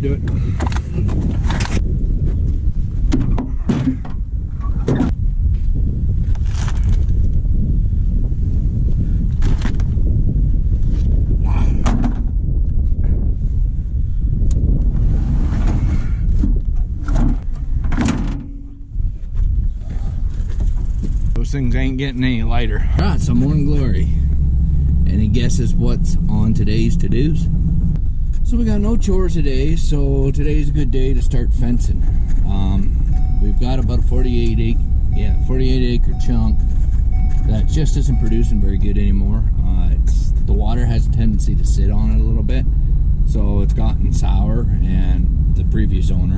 do it. Those things ain't getting any lighter. Alright, so morning glory. Any guesses what's on today's to-dos? So we got no chores today, so today's a good day to start fencing. We've got about a 48 acre chunk that just isn't producing very good anymore. The water has a tendency to sit on it a little bit, so it's gotten sour. And the previous owner,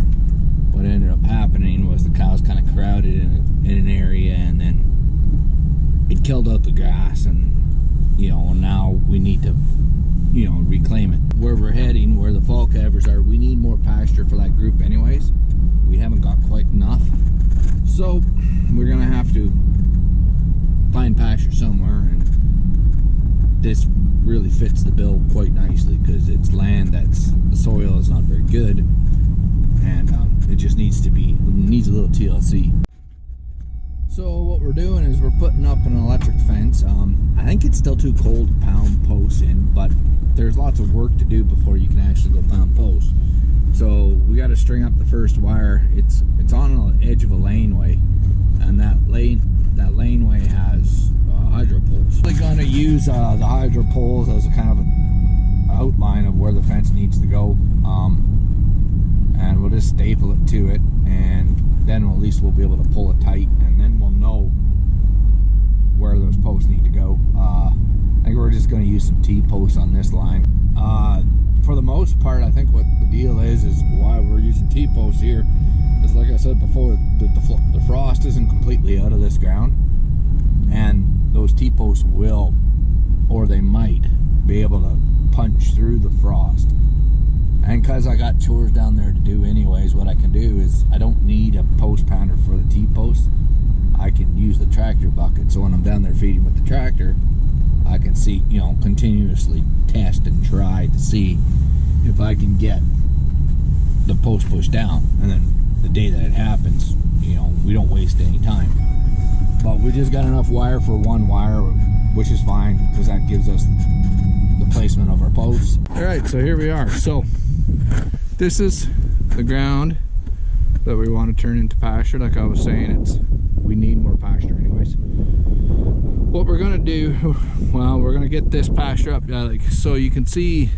what ended up happening was the cows kind of crowded in an area, and then it killed out the grass, and now we need to reclaim it. Where we're heading, where the fall calvers are, we need more pasture for that group anyways. We haven't got quite enough, so we're gonna have to find pasture somewhere, and this really fits the bill quite nicely because it's land that's, the soil is not very good, and it just needs a little TLC. So what we're doing is we're putting up an electric fence. I think it's still too cold to pound posts in, but there's lots of work to do before you can actually go pound posts. So we got to string up the first wire. It's on the edge of a laneway, and that laneway has hydro poles. We're going to use the hydro poles as a kind of an outline of where the fence needs to go, and we'll just staple it to it, and then at least we'll be able to pull it tight, and then we'll know where those posts need to go. I think we're just going to use some T-posts on this line. For the most part, I think what the deal is why we're using T-posts here is, like I said before, the frost isn't completely out of this ground, and those T-posts will, or they might, be able to punch through the frost. And because I got chores down there to do anyways, what I can do is I don't need a post pounder for the T-post. I can use the tractor bucket, so when I'm down there feeding with the tractor, I can see, continuously test and try to see if I can get the post pushed down. And then the day that it happens, we don't waste any time. But we just got enough wire for one wire, which is fine because that gives us the placement of our posts. All right, so here we are. So this is the ground that we want to turn into pasture. Like I was saying, we need more pasture anyways. What we're gonna do, well, we're gonna get this pasture up, so you can see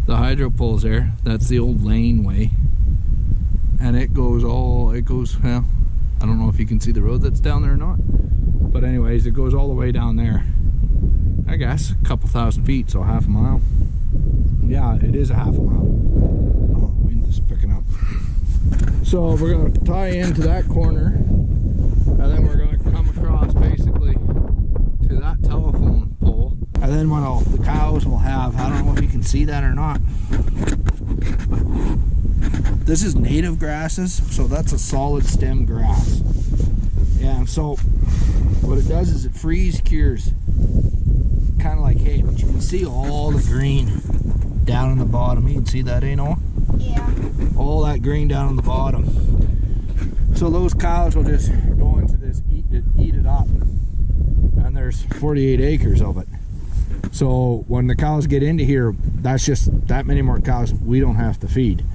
the hydro poles there. That's the old laneway, and it goes, well, I don't know if you can see the road that's down there or not, but anyways, it goes all the way down there. I guess a couple thousand feet, so half a mile. Yeah, it is a half a mile. Oh, the wind is picking up. So we're going to tie into that corner, and then we're going to come across basically to that telephone pole. And then what the cows will have, I don't know if you can see that or not. This is native grasses, so that's a solid stem grass. Yeah, and so what it does is it freeze cures, kind of like hay, but you can see all the green down in the bottom. You can see that, Noah? Yeah. All that green down on the bottom. So those cows will just go into this, eat it up. And there's 48 acres of it. So when the cows get into here, that's just that many more cows we don't have to feed.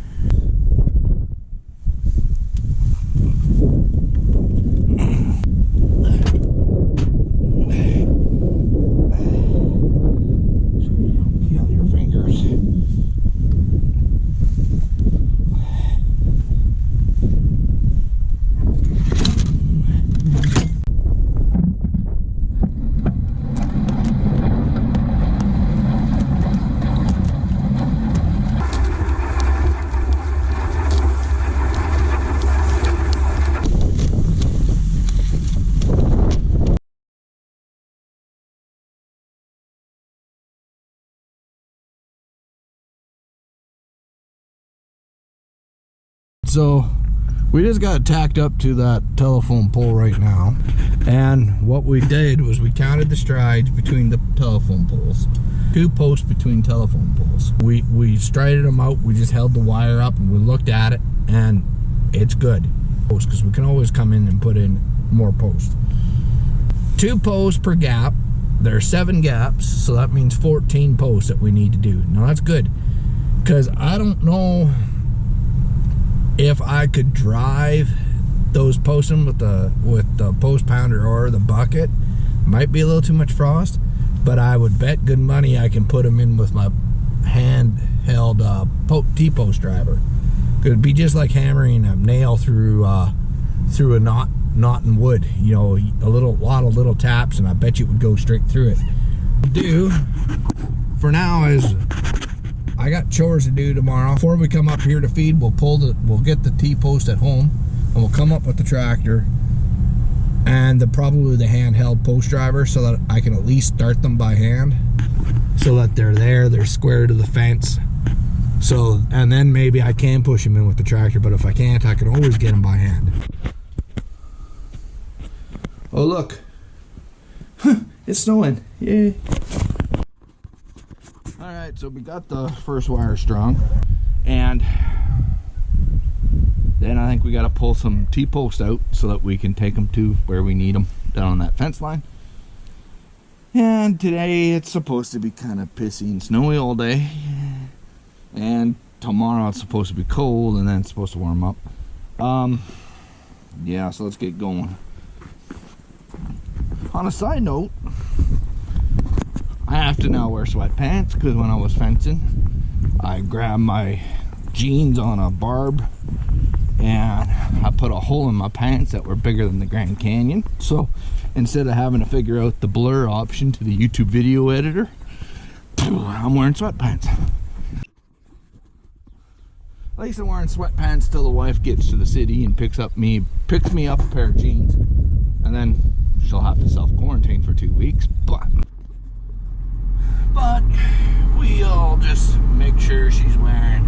So we just got tacked up to that telephone pole right now, and what we did was we counted the strides between the telephone poles, 2 posts between telephone poles. We straightened them out. We just held the wire up and we looked at it, and it's good. Because we can always come in and put in more posts. 2 posts per gap. There are 7 gaps, so that means 14 posts that we need to do. Now that's good, because I don't know if I could drive those posts in with the post pounder or the bucket. Might be a little too much frost, but I would bet good money I can put them in with my handheld T-post driver. It'd be just like hammering a nail through a knot in wood. You know, a lot of little taps, and I bet you it would go straight through it. Do for now is I got chores to do tomorrow. Before we come up here to feed, we'll get the T-post at home, and we'll come up with the tractor and probably the handheld post driver, so that I can at least start them by hand, so that they're square to the fence. So, and then maybe I can push them in with the tractor, but if I can't, I can always get them by hand. Oh look, it's snowing, yay. Alright, so we got the first wire strung, and then I think we got to pull some T-posts out so that we can take them to where we need them, down on that fence line. And today it's supposed to be kind of pissy and snowy all day, and tomorrow it's supposed to be cold, and then it's supposed to warm up. Yeah, so let's get going. On a side note, I have to now wear sweatpants, because when I was fencing, I grabbed my jeans on a barb and I put a hole in my pants that were bigger than the Grand Canyon. So instead of having to figure out the blur option to the YouTube video editor, I'm wearing sweatpants. At least I'm wearing sweatpants till the wife gets to the city and picks me up a pair of jeans, and then she'll have to self-quarantine for 2 weeks. But we'll just make sure she's wearing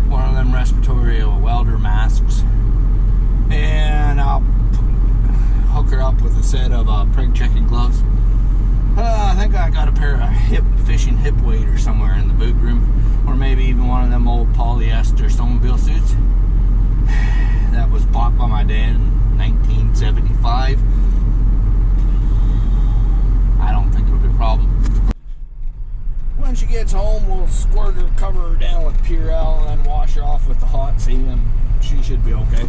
one of them respiratory welder masks, and I'll hook her up with a set of preg checking gloves. I think I got a pair of fishing hip waders somewhere in the boot room, or maybe even one of them old polyester snowmobile suits that was bought by my dad in 1975. I don't think it'll be a problem. When she gets home, we'll squirt her, cover her down with Purell, and then wash her off with the hot seat, and she should be okay.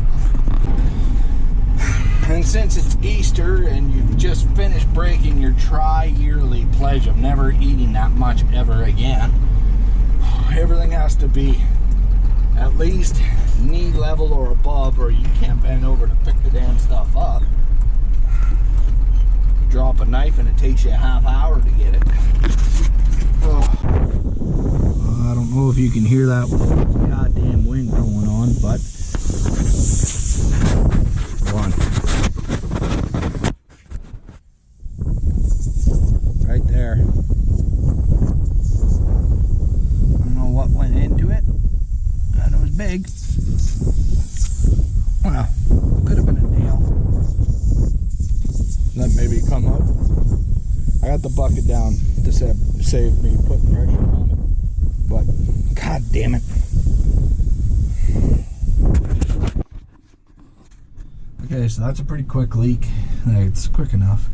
And since it's Easter and you've just finished breaking your tri-yearly pledge of never eating that much ever again, everything has to be at least knee level or above, or you can't bend over to pick the damn stuff up. Drop a knife and it takes you a half hour to get it. I don't know if you can hear that goddamn wind going on, but one right there. I don't know what went into it, and it was big. Well, could have been a nail. Let maybe come up. I got the bucket down to save me putting pressure on it, but god damn it. Okay, so that's a pretty quick leak. It's quick enough.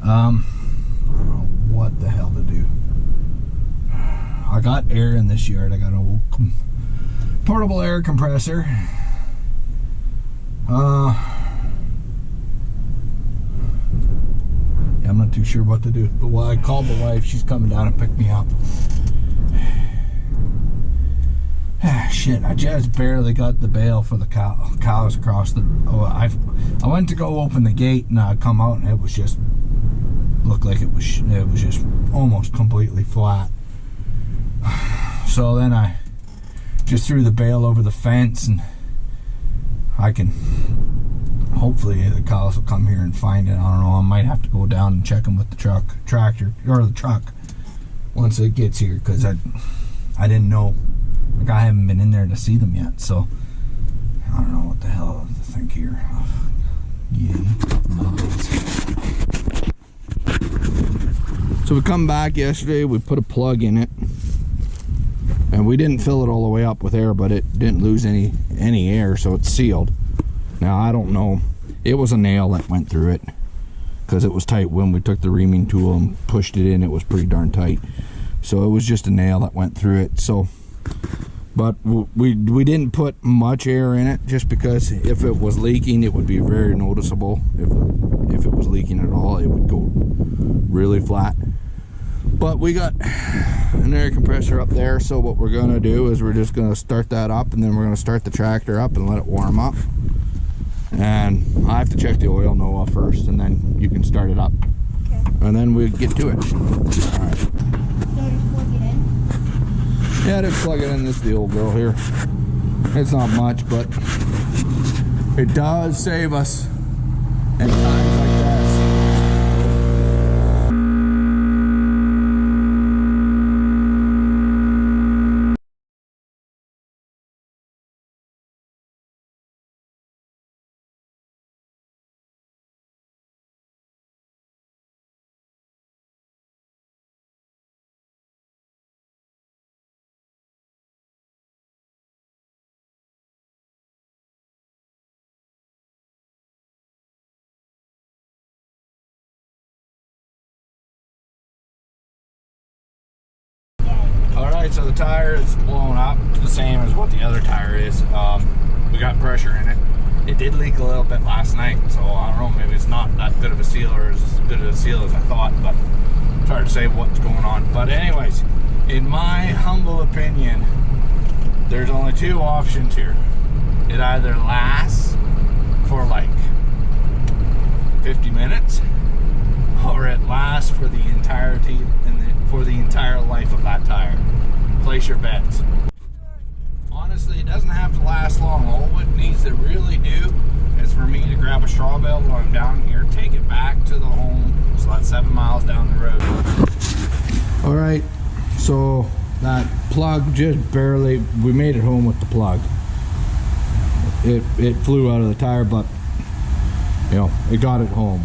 I don't know what the hell to do. I got air in this yard. I got an old portable air compressor. I'm not too sure what to do, but while I called the wife, she's coming down and picked me up. Shit, I just barely got the bale for the cows across the. I went to go open the gate, and I come out, and it was just looked like it was just almost completely flat. So then I just threw the bale over the fence, and I can. Hopefully the cows will come here and find it. I don't know. I might have to go down and check them with the tractor or the truck once it gets here, because I didn't know. Like, I haven't been in there to see them yet, so I don't know what the hell to think here. Yay. So we come back yesterday, we put a plug in it, and we didn't fill it all the way up with air, but it didn't lose any air, so it's sealed. Now I don't know, it was a nail that went through it because it was tight. When we took the reaming tool and pushed it in, it was pretty darn tight. So it was just a nail that went through it. So, but we didn't put much air in it, just because if it was leaking, it would be very noticeable. If it was leaking at all, it would go really flat. But we got an air compressor up there, so what we're gonna do is we're just gonna start that up, and then we're gonna start the tractor up and let it warm up. And I have to check the oil, Noah, first, and then you can start it up. Okay. And then we get to it. All right. So just plug it in? Yeah, just plug it in. This is the old girl here. It's not much, but it does save us in times like this. Alright, so the tire is blown up, the same as what the other tire is. We got pressure in it. It did leak a little bit last night, so I don't know, maybe it's not that good of a seal or as good of a seal as I thought, but it's hard to say what's going on. But anyways, in my humble opinion, there's only two options here. It either lasts for like 50 minutes, or it lasts for the entirety for the entire life of that tire. Place your bets. Honestly, it doesn't have to last long. All it needs to really do is for me to grab a straw bale while I'm down here, take it back to the home. So that's 7 miles down the road. All right, so that plug just barely, we made it home with the plug. It flew out of the tire, but you know, it got it home.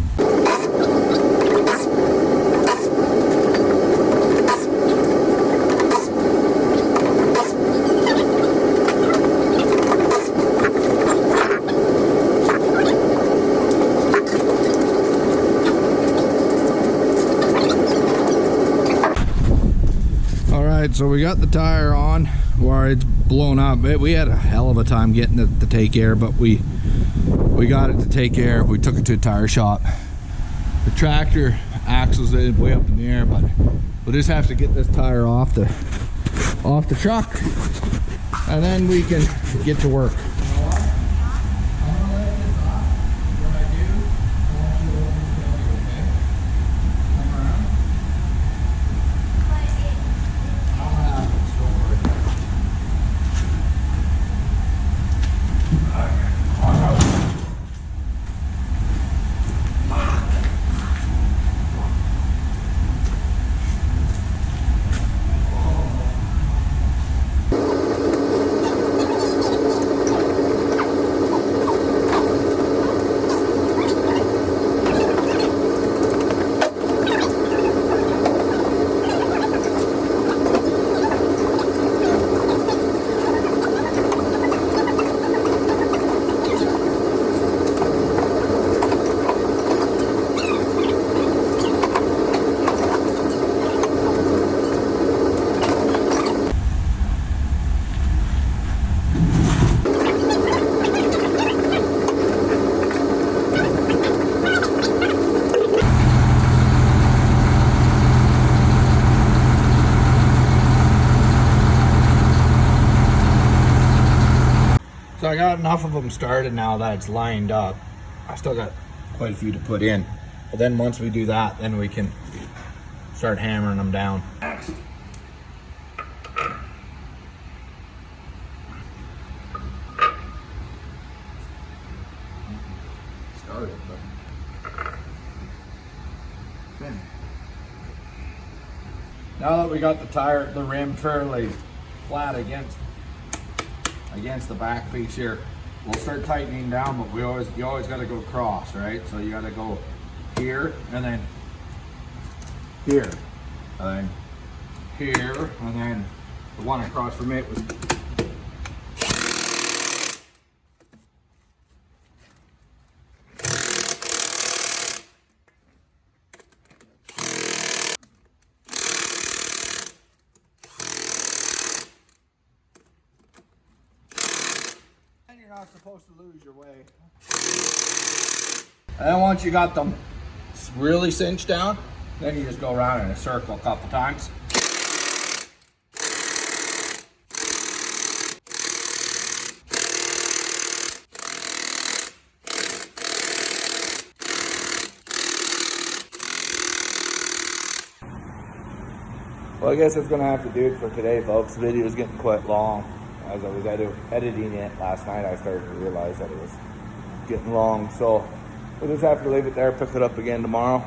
So we got the tire on where it's blown up. We had a hell of a time getting it to take air, but we got it to take air. We took it to a tire shop. The tractor axle's way up in the air, but we'll just have to get this tire off the truck, and then we can get to work. So I got enough of them started now that it's lined up. I still got quite a few to put in. But then once we do that, then we can start hammering them down. Started, but okay. Now that we got the rim fairly flat against the back piece here, we'll start tightening down, but you always got to go cross, right? So you got to go here and then here. and then here, and then the one across from it was and you're not supposed to lose your way. And then once you got them really cinched down, then you just go around in a circle a couple times. Well, I guess that's going to have to do it for today, folks. The video is getting quite long. As I was editing it last night, I started to realize that it was getting long. So we'll just have to leave it there, pick it up again tomorrow.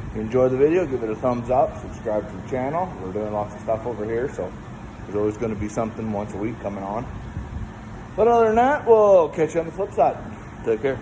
If you enjoyed the video, give it a thumbs up, subscribe to the channel. We're doing lots of stuff over here, so there's always going to be something once a week coming on. But other than that, we'll catch you on the flip side. Take care.